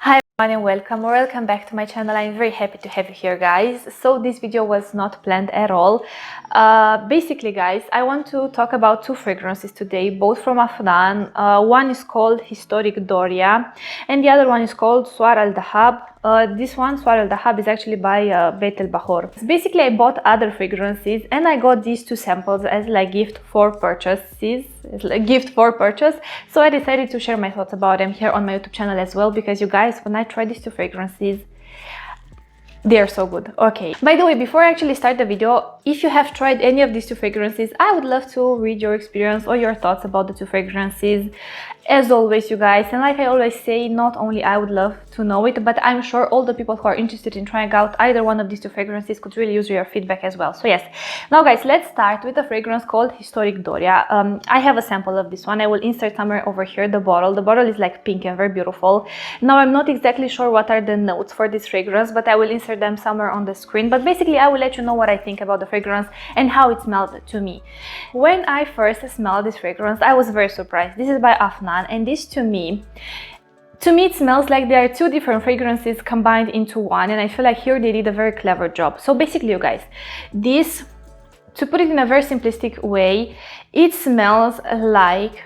Hi everyone and welcome back to my channel. I'm very happy to have you here, guys. So this video was not planned at all. Basically, guys, I want to talk about two fragrances today, both from AFNAN. One is called Historic Doria and the other one is called SWAR Al Dahab. This one, SWAR Al Dahab, is actually by Beit El Bahor. Basically, I bought other fragrances and I got these two samples as like gift for purchases. So I decided to share my thoughts about them here on my YouTube channel as well, because you guys, when I tried these two fragrances, they are so good. Okay, by the way, before I actually start the video, if you have tried any of these two fragrances, I would love to read your experience or your thoughts about the two fragrances. As always, you guys, and like I always say, not only I would love to know it, but I'm sure all the people who are interested in trying out either one of these two fragrances could really use your feedback as well. So yes, now guys, let's start with a fragrance called Historic Doria. I have a sample of this one. I will insert somewhere over here the bottle. The bottle is like pink and very beautiful. Now I'm not exactly sure what are the notes for this fragrance, but I will insert them somewhere on the screen. But basically I will let you know what I think about the fragrance and how it smelled to me. When I first smelled this fragrance, I was very surprised. This is by AFNAN, and this to me it smells like there are two different fragrances combined into one, and I feel like here they did a very clever job. So basically, you guys, this, to put it in a very simplistic way, it smells like,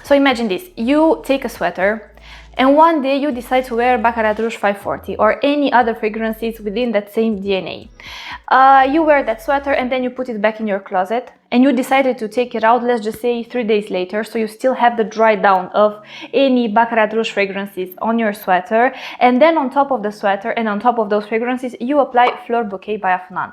so imagine this: you take a sweater and one day you decide to wear Baccarat Rouge 540 or any other fragrances within that same DNA. You wear that sweater and then you put it back in your closet, and you decided to take it out, let's just say 3 days later, so you still have the dry down of any Baccarat Rouge fragrances on your sweater, and then on top of the sweater and on top of those fragrances you apply Fleur Bouquet by AFNAN.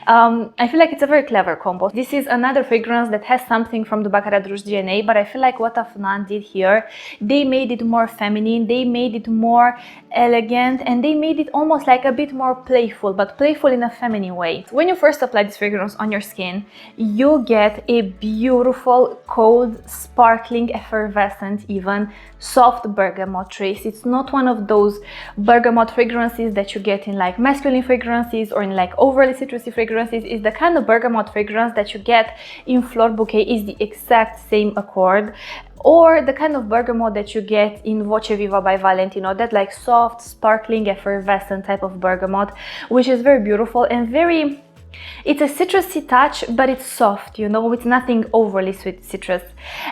I feel like it's a very clever combo. This is another fragrance that has something from the Baccarat Rouge DNA, but I feel like what AFNAN did here, they made it more feminine, they made it more elegant, and they made it almost like a bit more playful, but playful in a feminine way. When you first apply this fragrance on your skin, you get a beautiful, cold, sparkling, effervescent, even soft bergamot trace. It's not one of those bergamot fragrances that you get in like masculine fragrances or in like overly citrusy fragrances. It's the kind of bergamot fragrance that you get in Fleur Bouquet, is the exact same accord, or the kind of bergamot that you get in Voce Viva by Valentino, that like soft, sparkling, effervescent type of bergamot, which is very beautiful and very, it's a citrusy touch, but it's soft, you know, it's nothing overly sweet citrus.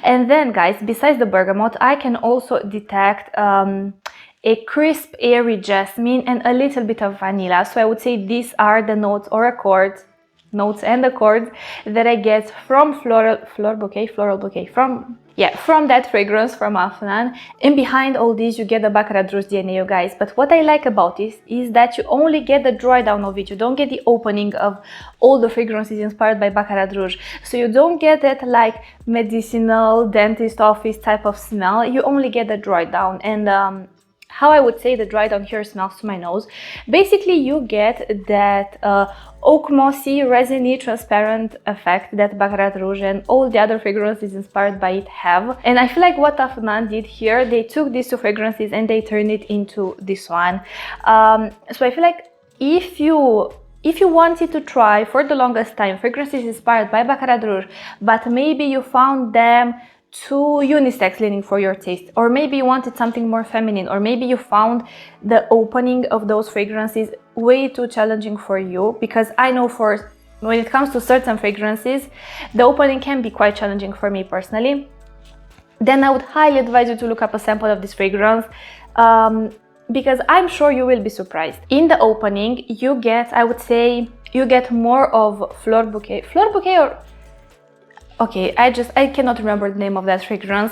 And then guys, besides the bergamot, I can also detect a crisp, airy jasmine and a little bit of vanilla. So I would say these are the notes or accords, notes and accords that I get from floral bouquet, from that fragrance from AFNAN. And behind all these you get the Baccarat Rouge DNA, you guys. But what I like about this is that you only get the dry down of it. You don't get the opening of all the fragrances inspired by Baccarat Rouge. So you don't get that like medicinal dentist office type of smell. You only get the dry down. And how I would say the dry down here smells to my nose. Basically, you get that oak mossy, resiny, transparent effect that Baccarat Rouge and all the other fragrances inspired by it have. And I feel like what AFNAN did here, they took these two fragrances and they turned it into this one. So I feel like if you wanted to try for the longest time fragrances inspired by Baccarat Rouge, but maybe you found them too unisex leaning for your taste, or maybe you wanted something more feminine, or maybe you found the opening of those fragrances way too challenging for you, because I know for when it comes to certain fragrances the opening can be quite challenging for me personally, then I would highly advise you to look up a sample of this fragrance, because I'm sure you will be surprised. In the opening you get, I would say, you get more of Fleur Bouquet or okay, I cannot remember the name of that fragrance,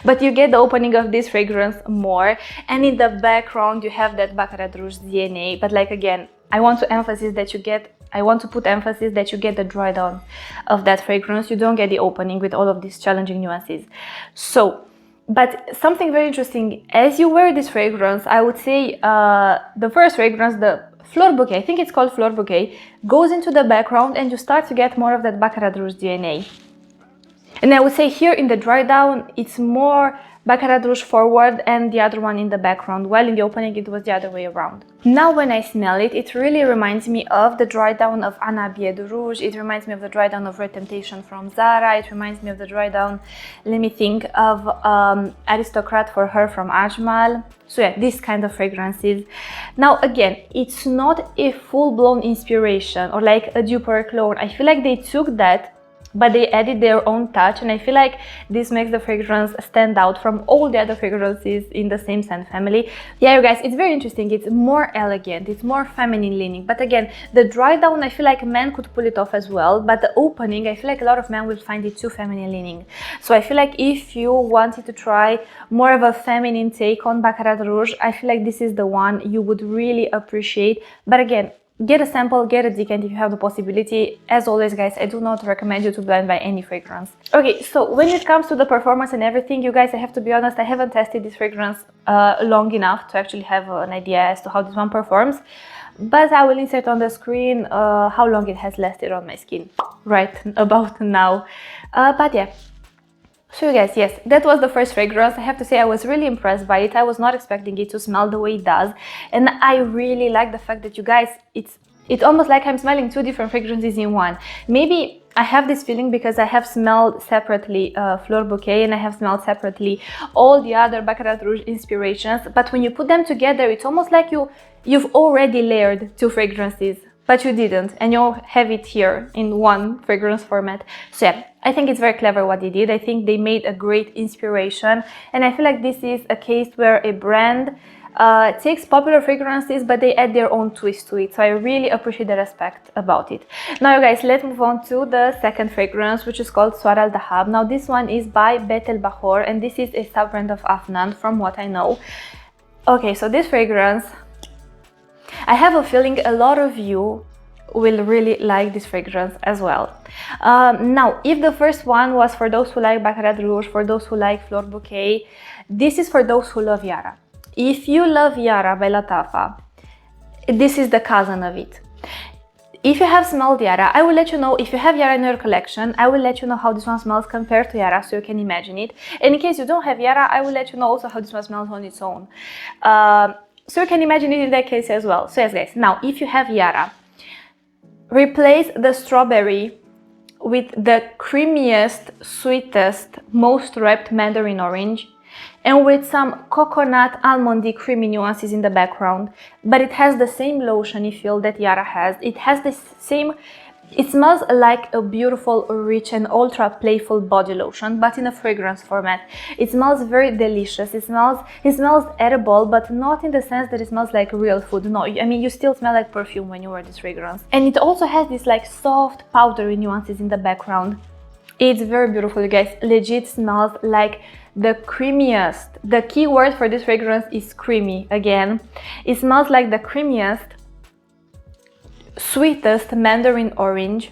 but you get the opening of this fragrance more, and in the background you have that Baccarat Rouge DNA. But like again, I want to put emphasis that you get the dry down of that fragrance. You don't get the opening with all of these challenging nuances. So, but something very interesting, as you wear this fragrance, I would say the first fragrance, the Fleur Bouquet, I think it's called Fleur Bouquet, goes into the background and you start to get more of that Baccarat Rouge DNA. And I would say here in the dry down, it's more Baccarat Rouge forward and the other one in the background, while in the opening it was the other way around. Now when I smell it, it really reminds me of the dry down of Anna Bied Rouge, it reminds me of the dry down of Red Temptation from Zara, it reminds me of the dry down, let me think, of Aristocrat for Her from Ajmal. So yeah, these kind of fragrances. Now again, it's not a full-blown inspiration or like a dupe or a clone. I feel like they took that, but they added their own touch, and I feel like this makes the fragrance stand out from all the other fragrances in the same scent family. Yeah, you guys, it's very interesting. It's more elegant, it's more feminine leaning, but again, the dry down, I feel like men could pull it off as well, but the opening, I feel like a lot of men will find it too feminine leaning. So I feel like if you wanted to try more of a feminine take on Baccarat Rouge, I feel like this is the one you would really appreciate. But again, get a sample, get a decant if you have the possibility. As always, guys, I do not recommend you to blend by any fragrance. Okay, so when it comes to the performance and everything, you guys, I have to be honest, I haven't tested this fragrance long enough to actually have an idea as to how this one performs. But I will insert on the screen how long it has lasted on my skin right about now. But yeah. So you guys, yes, that was the first fragrance. I have to say I was really impressed by it. I was not expecting it to smell the way it does. And I really like the fact that you guys, it's almost like I'm smelling two different fragrances in one. Maybe I have this feeling because I have smelled separately Fleur Bouquet and I have smelled separately all the other Baccarat Rouge inspirations. But when you put them together, it's almost like you've already layered two fragrances, but you didn't, and you have it here in one fragrance format. So yeah, I think it's very clever what they did. I think they made a great inspiration, and I feel like this is a case where a brand takes popular fragrances, but they add their own twist to it. So I really appreciate the respect about it. Now, you guys, let's move on to the second fragrance, which is called SWAR Al Dahab. Now, this one is by Bet El Bahor, and this is a sub-brand of AFNAN, from what I know. Okay, so this fragrance, I have a feeling a lot of you will really like this fragrance as well. Now, if the first one was for those who like Baccarat Rouge, for those who like Fleur Bouquet, this is for those who love Yara. If you love Yara by Lattafa, this is the cousin of it. If you have smelled Yara, I will let you know. If you have Yara in your collection, I will let you know how this one smells compared to Yara, so you can imagine it. And in case you don't have Yara, I will let you know also how this one smells on its own. So you can imagine it in that case as well. So yes, guys, now if you have Yara, replace the strawberry with the creamiest, sweetest, most ripe mandarin orange, and with some coconut almondy creamy nuances in the background. But it has the same lotiony feel that Yara has. It has the same, it smells like a beautiful, rich and ultra playful body lotion, but in a fragrance format. It smells very delicious. It smells edible, but not in the sense that it smells like real food. No, I mean, you still smell like perfume when you wear this fragrance. And it also has this like soft, powdery nuances in the background. It's very beautiful, you guys. Legit smells like the creamiest. The key word for this fragrance is creamy again. It smells like the creamiest, sweetest mandarin orange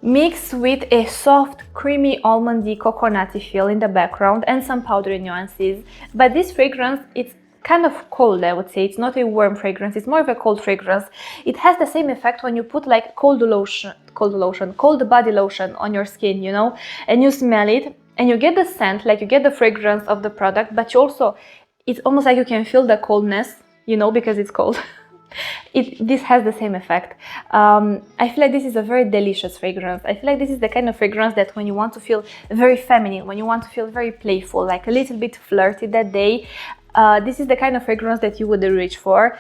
mixed with a soft, creamy, almondy, coconutty feel in the background and some powdery nuances. But this fragrance, it's kind of cold, I would say. It's not a warm fragrance, it's more of a cold fragrance. It has the same effect when you put like cold body lotion on your skin, you know, and you smell it and you get the scent, like you get the fragrance of the product, but you also, it's almost like you can feel the coldness, you know, because it's cold. This has the same effect. I feel like this is a very delicious fragrance. I feel like this is the kind of fragrance that when you want to feel very feminine, when you want to feel very playful, like a little bit flirty that day, this is the kind of fragrance that you would reach for.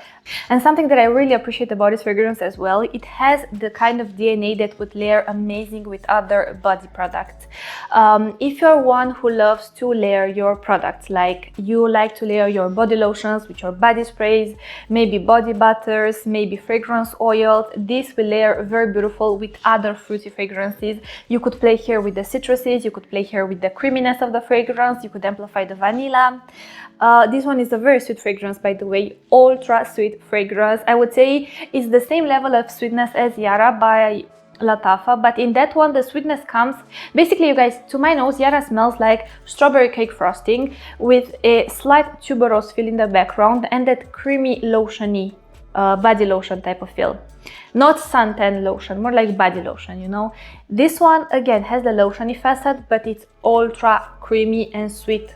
And something that I really appreciate about this fragrance as well, it has the kind of DNA that would layer amazing with other body products. If you're one who loves to layer your products, like you like to layer your body lotions with your body sprays, maybe body butters, maybe fragrance oils, this will layer very beautiful with other fruity fragrances. You could play here with the citruses, you could play here with the creaminess of the fragrance, you could amplify the vanilla. This one is a very sweet fragrance, by the way, ultra sweet fragrance. I would say it's the same level of sweetness as Yara by Lattafa, but in that one the sweetness comes, basically, you guys, to my nose, Yara smells like strawberry cake frosting with a slight tuberose feel in the background and that creamy lotiony body lotion type of feel. Not suntan lotion, more like body lotion, you know. This one again has the lotiony facet, but it's ultra creamy and sweet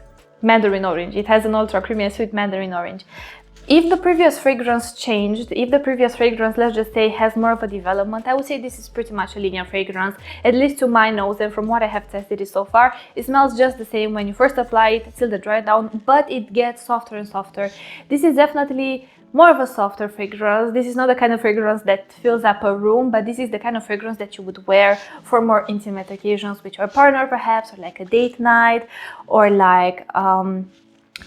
mandarin orange. It has an ultra creamy and sweet mandarin orange. If the previous fragrance changed, if the previous fragrance, let's just say, has more of a development, I would say this is pretty much a linear fragrance, at least to my nose, and from what I have tested it so far, it smells just the same when you first apply it till the dry down, but it gets softer and softer. This is definitely more of a softer fragrance. This is not the kind of fragrance that fills up a room, but this is the kind of fragrance that you would wear for more intimate occasions with your partner perhaps, or like a date night, or like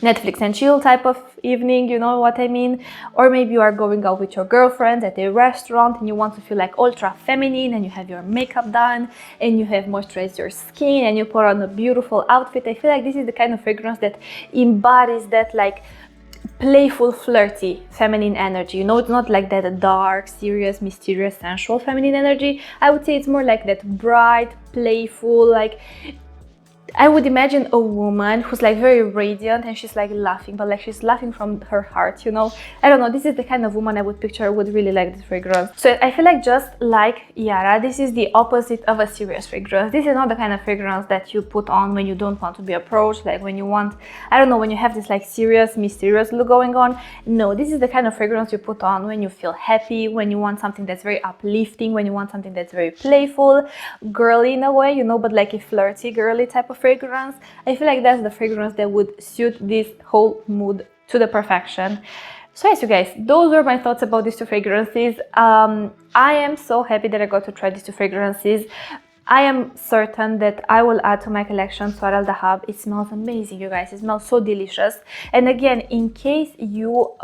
Netflix and chill type of evening, you know what I mean? Or maybe you are going out with your girlfriends at a restaurant and you want to feel like ultra feminine, and you have your makeup done and you have moisturized your skin and you put on a beautiful outfit. I feel like this is the kind of fragrance that embodies that like playful, flirty feminine energy. You know, it's not like that dark, serious, mysterious, sensual feminine energy. I would say it's more like that bright, playful, like I would imagine a woman who's like very radiant and she's like laughing, but like she's laughing from her heart, you know? I don't know, this is the kind of woman I would picture. I would really like this fragrance. So I feel like, just like Yara, this is the opposite of a serious fragrance. This is not the kind of fragrance that you put on when you don't want to be approached, like when you want, I don't know, when you have this like serious, mysterious look going on. No, this is the kind of fragrance you put on when you feel happy, when you want something that's very uplifting, when you want something that's very playful, girly in a way, you know, but like a flirty, girly type of fragrance. I feel like that's the fragrance that would suit this whole mood to the perfection. So yes, you guys, those were my thoughts about these two fragrances. I am so happy that I got to try these two fragrances. I am certain that I will add to my collection SWAR Al Dahab. It smells amazing, you guys. It smells so delicious. And again, in case you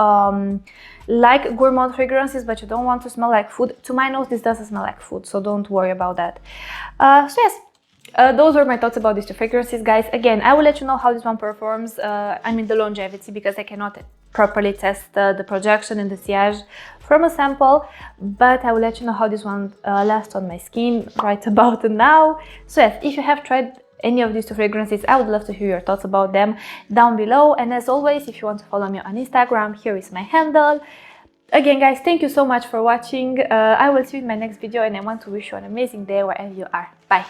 like gourmand fragrances but you don't want to smell like food, to my nose this doesn't smell like food, so don't worry about that. So yes, those were my thoughts about these two fragrances, guys. Again, I will let you know how this one performs. I mean the longevity, because I cannot properly test the projection and the sillage from a sample, but I will let you know how this one lasts on my skin right about now. So yes, if you have tried any of these two fragrances, I would love to hear your thoughts about them down below. And as always, if you want to follow me on Instagram, here is my handle. Again, guys, thank you so much for watching. I will see you in my next video, and I want to wish you an amazing day wherever you are. Bye!